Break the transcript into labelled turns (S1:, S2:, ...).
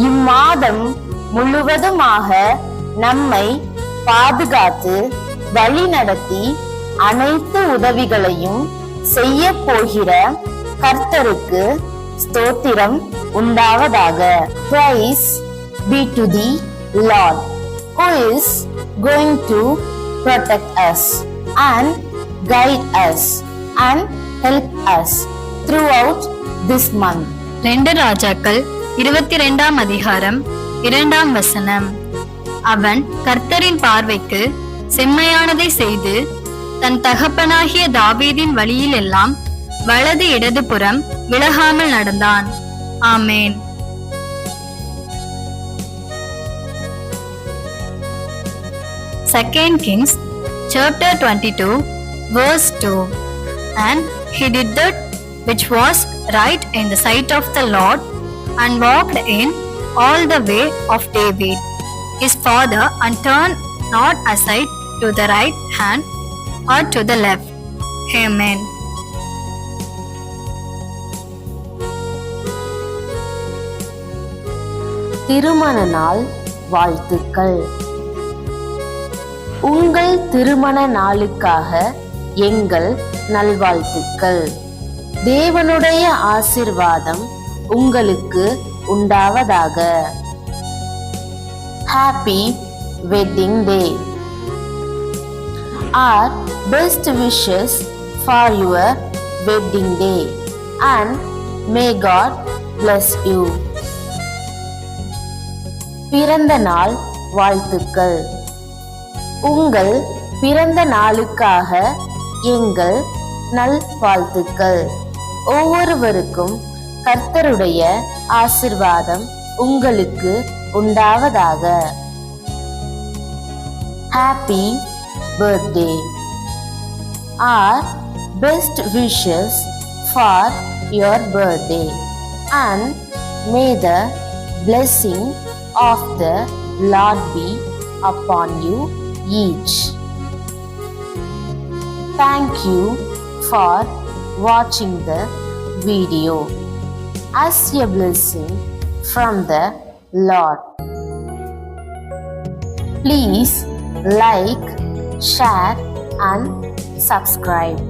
S1: இம்மாதம் முழுவதுமாக நம்மை பாதுகாத்து வழி நடத்தி அனைத்து உதவிகளையும் செய்ய போகிற கர்த்தருக்கு ஸ்தோத்திரம் உண்டாவதாக. Praise be to the Lord, who is going to protect us and guide us and help us throughout this month.
S2: 2 ராஜாக்கள் 22ஆம் அதிகாரம் 2ஆம் வசனம். அவன் கர்த்தரின் பார்வைக்கு செம்மையானதை செய்து தன் தகப்பனாகிய தாவீதின் வழியில் எல்லாம் வலது இடது புறம் விலகாமல் நடந்தான். ஆமேன். Second Kings chapter 22 verse 2. And he did that which was right in the sight of the Lord, and walked in all the way of David his father, and turned not aside to the right hand or to the left. Amen.
S1: திருமண நாள் வாழ்த்துக்கள். உங்கள் திருமண நாளுக்காக எங்கள் நல்வாழ்த்துக்கள். தேவனுடைய ஆசீர்வாதம் உங்களுக்கு உண்டாவதாக. Happy wedding day. Our best wishes for your wedding day, and may God bless you. பிறந்த நாள் வாழ்த்துக்கள். உங்கள் பிறந்த நாளுக்காக எங்கள் நல்வாழ்த்துக்கள். ஒவ்வொருவருக்கும் கர்த்தருடைய ஆசீர்வாதம் உங்களுக்கு உண்டாவதாக. Happy birthday. Our best wishes for your birthday, and may the blessing of the Lord be upon you each. Thank you for watching the video. As a blessing from the Lord. Please like, share and subscribe.